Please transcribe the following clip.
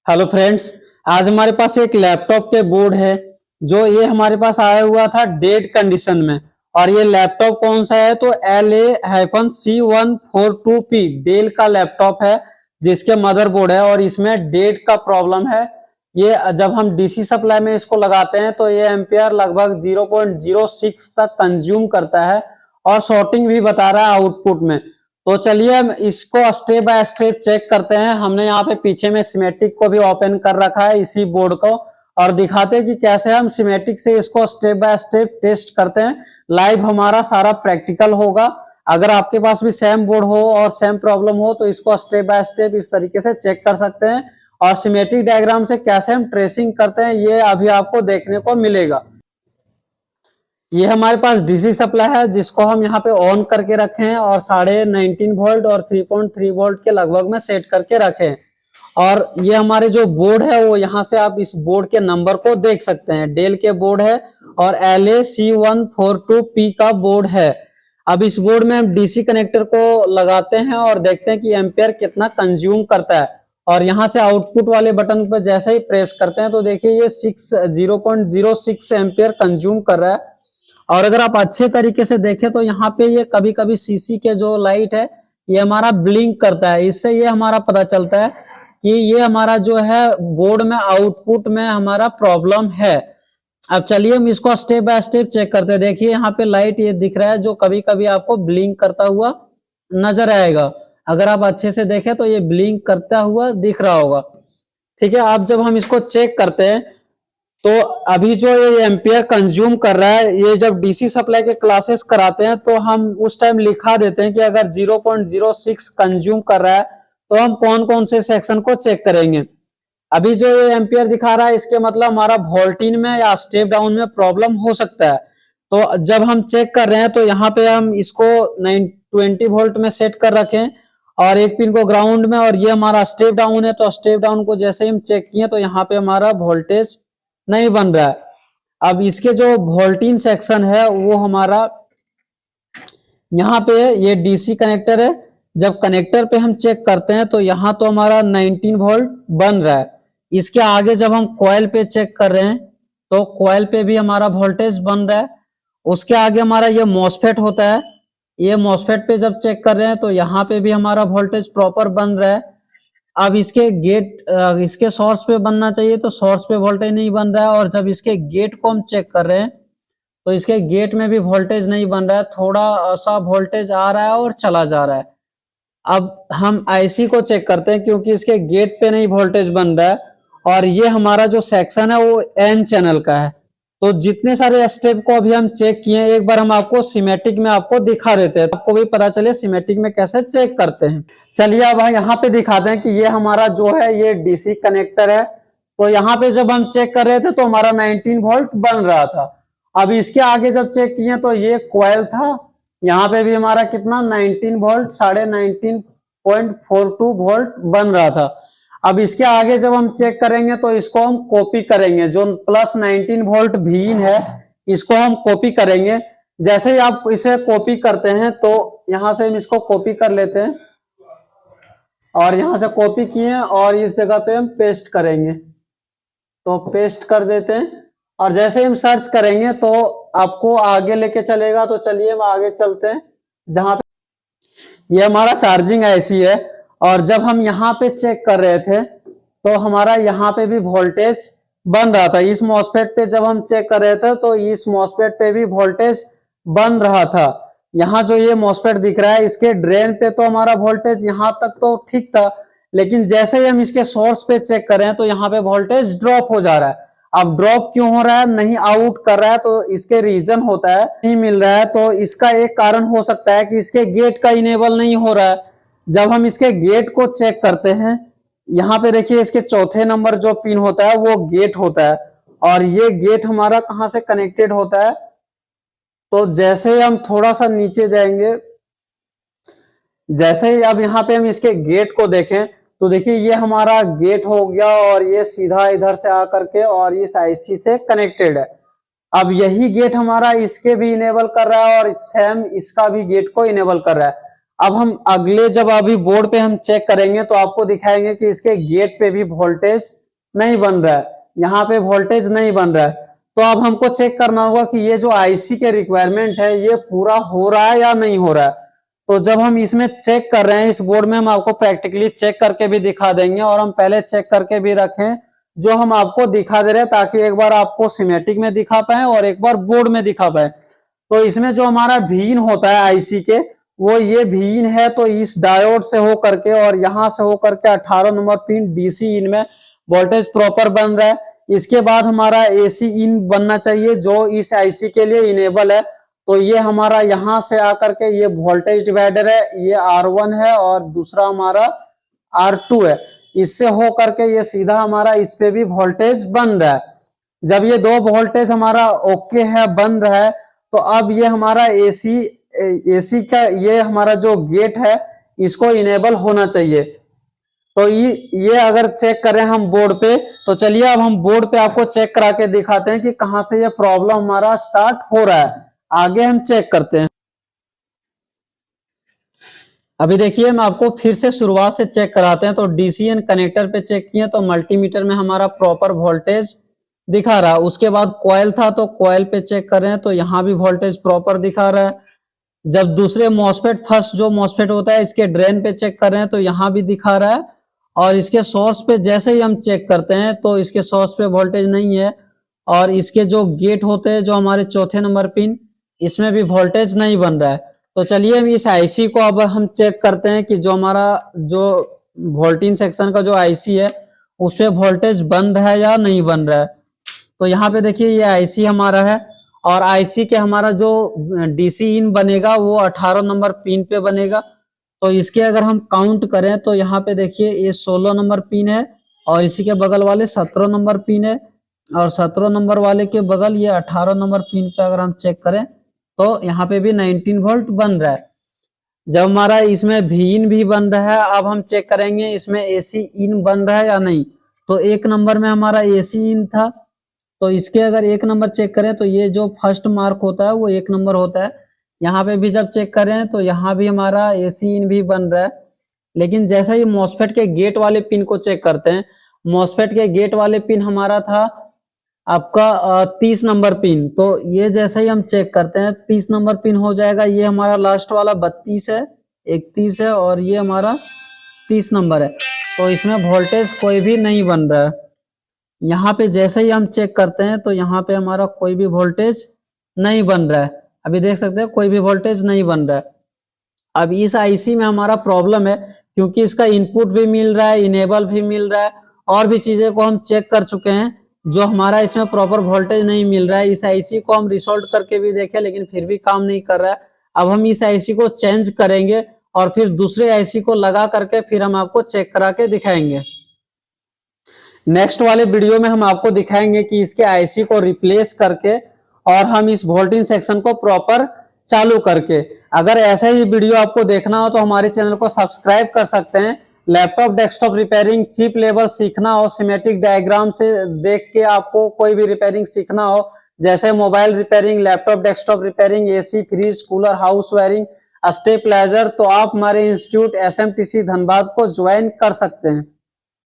Hello friends, आज हमारे पास एक लैपटॉप के बोर्ड है जो ये हमारे पास आया हुआ था डेड कंडीशन में। और ये लैपटॉप कौन सा है तो LA-C142P डेल का लैपटॉप है जिसके मदरबोर्ड है और इसमें डेड का प्रॉब्लम है। ये जब हम डीसी सप्लाई में इसको लगाते हैं तो ये एम्पियर लगभग 0.06 तक कंज्यूम करता है और शॉर्टिंग भी बता रहा है आउटपुट में। तो चलिए हम इसको स्टेप बाय स्टेप चेक करते हैं। हमने यहाँ पे पीछे में सिमेटिक को भी ओपन कर रखा है इसी बोर्ड को, और दिखाते हैं कि कैसे हम सिमेटिक से इसको स्टेप बाय स्टेप टेस्ट करते हैं। लाइव हमारा सारा प्रैक्टिकल होगा। अगर आपके पास भी सेम बोर्ड हो और सेम प्रॉब्लम हो तो इसको स्टेप बाय स्टेप इस तरीके से चेक कर सकते हैं, और सिमेटिक डायग्राम से कैसे हम ट्रेसिंग करते हैं ये अभी आपको देखने को मिलेगा। ये हमारे पास डीसी सप्लाई है जिसको हम यहाँ पे ऑन करके रखे हैं और 19.5 वोल्ट और 3.3 वोल्ट के लगभग में सेट करके रखे हैं। और ये हमारे जो बोर्ड है वो यहाँ से आप इस बोर्ड के नंबर को देख सकते हैं। डेल के बोर्ड है और LA-C142P का बोर्ड है। अब इस बोर्ड में हम डीसी कनेक्टर को लगाते हैं और देखते हैं कि एम्पियर कितना कंज्यूम करता है। और यहाँ से आउटपुट वाले बटन पर जैसे ही प्रेस करते हैं तो देखिए ये 0.06 एम्पियर कंज्यूम कर रहा है। और अगर आप अच्छे तरीके से देखें तो यहाँ पे ये कभी कभी सीसी के जो लाइट है ये हमारा ब्लिंक करता है। इससे ये हमारा पता चलता है कि ये हमारा जो है बोर्ड में आउटपुट में हमारा प्रॉब्लम है। अब चलिए हम इसको स्टेप बाय स्टेप चेक करते हैं। देखिए यहाँ पे लाइट ये दिख रहा है जो कभी कभी आपको ब्लिंक करता हुआ नजर आएगा। अगर आप अच्छे से देखें तो ये ब्लिंक करता हुआ दिख रहा होगा। ठीक है, अब जब हम इसको चेक करते हैं तो अभी जो ये एम्पियर कंज्यूम कर रहा है, ये जब डीसी सप्लाई के क्लासेस कराते हैं तो हम उस टाइम लिखा देते हैं कि अगर 0.06 कंज्यूम कर रहा है तो हम कौन कौन से सेक्शन को चेक करेंगे। अभी जो ये एम्पियर दिखा रहा है इसके मतलब हमारा वोल्टेज में या स्टेप डाउन में प्रॉब्लम हो सकता है। तो जब हम चेक कर रहे हैं तो यहाँ पे हम इसको 920 वोल्ट में सेट कर रखें और एक पिन को ग्राउंड में, और ये हमारा स्टेप डाउन है तो स्टेप डाउन को जैसे ही हम चेक किए तो यहाँ पे हमारा वोल्टेज नहीं बन रहा है। अब इसके जो वोल्टेज सेक्शन है वो हमारा यहाँ पे ये डीसी कनेक्टर है। जब कनेक्टर पे हम चेक करते हैं तो यहाँ तो हमारा 19 वोल्ट बन रहा है। इसके आगे जब हम कॉइल पे चेक कर रहे हैं तो कॉइल पे भी हमारा वोल्टेज बन रहा है। उसके आगे हमारा ये मॉसफेट होता है, ये मॉसफेट पे जब चेक कर रहे हैं तो यहाँ पे भी हमारा वोल्टेज प्रॉपर बन रहा है। अब इसके गेट इसके सोर्स पे बनना चाहिए तो सोर्स पे वोल्टेज नहीं बन रहा है, और जब इसके गेट को हम चेक कर रहे हैं तो इसके गेट में भी वोल्टेज नहीं बन रहा है। थोड़ा सा वोल्टेज आ रहा है और चला जा रहा है। अब हम आईसी को चेक करते हैं क्योंकि इसके गेट पे नहीं वोल्टेज बन रहा है, और ये हमारा जो सेक्शन है वो एन चैनल का है। तो जितने सारे स्टेप को अभी हम चेक किए एक बार हम आपको सिमेटिक में आपको दिखा देते हैं, आपको भी पता चले सिमेटिक में कैसे चेक करते हैं। चलिए अब यहाँ पे दिखाते हैं कि ये हमारा जो है ये डीसी कनेक्टर है। तो यहाँ पे जब हम चेक कर रहे थे तो हमारा 19 वोल्ट बन रहा था। अब इसके आगे जब चेक किए तो ये कॉइल था, यहाँ पे भी हमारा कितना 19 वोल्ट 19.42 वोल्ट बन रहा था। अब इसके आगे जब हम चेक करेंगे तो इसको हम कॉपी करेंगे, जो प्लस 19 वोल्ट VIN है इसको हम कॉपी करेंगे। जैसे ही आप इसे कॉपी करते हैं तो यहां से हम इसको कॉपी कर लेते हैं और यहां से कॉपी किए और इस जगह पे हम पेस्ट करेंगे, तो पेस्ट कर देते हैं। और जैसे हम सर्च करेंगे तो आपको आगे लेके चलेगा। तो चलिए हम आगे चलते हैं जहां पे ये हमारा चार्जिंग आईसी है। और जब हम यहाँ पे चेक कर रहे थे तो हमारा यहाँ पे भी वोल्टेज बन रहा था। इस मॉसफेट पे जब हम चेक कर रहे थे तो इस मॉसफेट पे भी वोल्टेज बन रहा था। यहाँ जो ये मॉसफेट दिख रहा है इसके ड्रेन पे तो हमारा वोल्टेज यहाँ तक तो ठीक था, लेकिन जैसे ही हम इसके सोर्स पे चेक कर रहे हैं तो यहाँ पे वोल्टेज ड्रॉप हो जा रहा है। अब ड्रॉप क्यों हो रहा है, नहीं आउट कर रहा है, तो इसके रीजन होता है नहीं मिल रहा है। तो इसका एक कारण हो सकता है कि इसके गेट का इनेबल नहीं हो रहा है। जब हम इसके गेट को चेक करते हैं यहाँ पे देखिए इसके चौथे नंबर जो पिन होता है वो गेट होता है, और ये गेट हमारा कहाँ से कनेक्टेड होता है। तो जैसे ही हम थोड़ा सा नीचे जाएंगे, जैसे ही अब यहाँ पे हम इसके गेट को देखें तो देखिए ये हमारा गेट हो गया और ये सीधा इधर से आकर के और इस आईसी से कनेक्टेड है। अब यही गेट हमारा इसके भी इनेबल कर रहा है और सेम इसका भी गेट को इनेबल कर रहा है। अब हम अगले जब अभी बोर्ड पे हम चेक करेंगे तो आपको दिखाएंगे कि इसके गेट पे भी वोल्टेज नहीं बन रहा है, यहाँ पे वोल्टेज नहीं बन रहा है। तो अब हमको चेक करना होगा कि ये जो आईसी के रिक्वायरमेंट है ये पूरा हो रहा है या नहीं हो रहा है। तो जब हम इसमें चेक कर रहे हैं इस बोर्ड में, हम आपको प्रैक्टिकली चेक करके भी दिखा देंगे और हम पहले चेक करके भी रखें जो हम आपको दिखा दे रहे हैं, ताकि एक बार आपको सिमेटिक में दिखा पाए और एक बार बोर्ड में दिखा पाए। तो इसमें जो हमारा वीन होता है आईसी के, वो ये वीन है, तो इस डायोड से हो करके और यहां से हो करके 18 नंबर पिन डीसी इन में वोल्टेज प्रॉपर बन रहा है। इसके बाद हमारा एसी इन बनना चाहिए जो इस आईसी के लिए इनेबल है। तो ये हमारा यहां से आकर के ये वोल्टेज डिवाइडर है, ये R1 है और दूसरा हमारा R2 है। इससे हो करके ये सीधा हमारा इस पे भी वोल्टेज बन रहा है। जब ये दो वोल्टेज हमारा ओके है, बन रहा है, तो अब ये हमारा एसी का ये हमारा जो गेट है इसको इनेबल होना चाहिए। तो ये अगर चेक करें हम बोर्ड पे, तो चलिए अब हम बोर्ड पे आपको चेक करा के दिखाते हैं कि कहां से ये प्रॉब्लम हमारा स्टार्ट हो रहा है। आगे हम चेक करते हैं। अभी देखिए हम आपको फिर से शुरुआत से चेक कराते हैं। तो डीसीएन कनेक्टर पे चेक किए तो मल्टीमीटर में हमारा प्रॉपर वोल्टेज दिखा रहा है। उसके बाद कॉइल था तो कॉइल पे चेक कर रहे हैं तो यहाँ भी वोल्टेज प्रॉपर दिखा रहा है। जब दूसरे मॉसफेट, फर्स्ट जो मॉसफेट होता है इसके ड्रेन पे चेक कर रहे हैं तो यहाँ भी दिखा रहा है। और इसके सोर्स पे जैसे ही हम चेक करते हैं तो इसके सोर्स पे वोल्टेज नहीं है। और इसके जो गेट होते हैं जो हमारे चौथे नंबर पिन, इसमें भी वोल्टेज नहीं बन रहा है। तो चलिए हम इस आईसी को अब हम चेक करते हैं कि जो हमारा जो वोल्टेज सेक्शन का जो आईसी है उस पे वोल्टेज बन रहा है या नहीं बन रहा है। तो यहाँ पे देखिए ये आईसी हमारा है और आईसी के हमारा जो डीसी इन बनेगा वो 18 नंबर पिन पे बनेगा। तो इसके अगर हम काउंट करें तो यहाँ पे देखिए ये 16 नंबर पिन है और इसी के बगल वाले 17 नंबर पिन है और 17 नंबर वाले के बगल ये 18 नंबर पिन पे अगर हम चेक करें तो यहाँ पे भी 19 वोल्ट बन रहा है। जब हमारा इसमें वी इन भी बन रहा है, अब हम चेक करेंगे इसमें एसी इन बन रहा है या नहीं। तो एक नंबर में हमारा एसी इन था, तो इसके अगर एक नंबर चेक करें तो ये जो फर्स्ट मार्क होता है वो एक नंबर होता है। यहाँ पे भी जब चेक करें तो यहाँ भी हमारा एसी इन भी बन रहा है। लेकिन जैसा ही मॉसफेट के गेट वाले पिन को चेक करते हैं, मॉसफेट के गेट वाले पिन हमारा था आपका 30 नंबर पिन। तो ये जैसे ही हम चेक करते हैं 30 नंबर पिन हो जाएगा। ये हमारा लास्ट वाला 32 है, 31 है और ये हमारा 30 नंबर है। तो इसमें वोल्टेज कोई भी नहीं बन रहा है। यहाँ पे जैसे ही हम चेक करते हैं तो यहाँ पे हमारा कोई भी वोल्टेज नहीं बन रहा है। अभी देख सकते हैं कोई भी वोल्टेज नहीं बन रहा है। अब इस आईसी में हमारा प्रॉब्लम है क्योंकि इसका इनपुट भी मिल रहा है, इनेबल भी मिल रहा है और भी चीजें को हम चेक कर चुके हैं जो हमारा इसमें प्रॉपर वोल्टेज नहीं मिल रहा है। इस आईसी को हम रिसोल्व करके भी देखे लेकिन फिर भी काम नहीं कर रहा है। अब हम इस आईसी को चेंज करेंगे और फिर दूसरे आईसी को लगा करके फिर हम आपको चेक करा के दिखाएंगे। नेक्स्ट वाले वीडियो में हम आपको दिखाएंगे कि इसके आईसी को रिप्लेस करके और हम इस वोल्टेज सेक्शन को प्रॉपर चालू करके। अगर ऐसा ही वीडियो आपको देखना हो तो हमारे चैनल को सब्सक्राइब कर सकते हैं। Laptop desktop repairing, chip level सीखना हो, सिमेटिक डायग्राम से देख के आपको कोई भी रिपेयरिंग सीखना हो, जैसे mobile repairing, laptop desktop repairing, AC, fridge, cooler, house wiring, stabiliser, तो आप हमारे इंस्टीट्यूट SMTC धनबाद को ज्वाइन कर सकते हैं।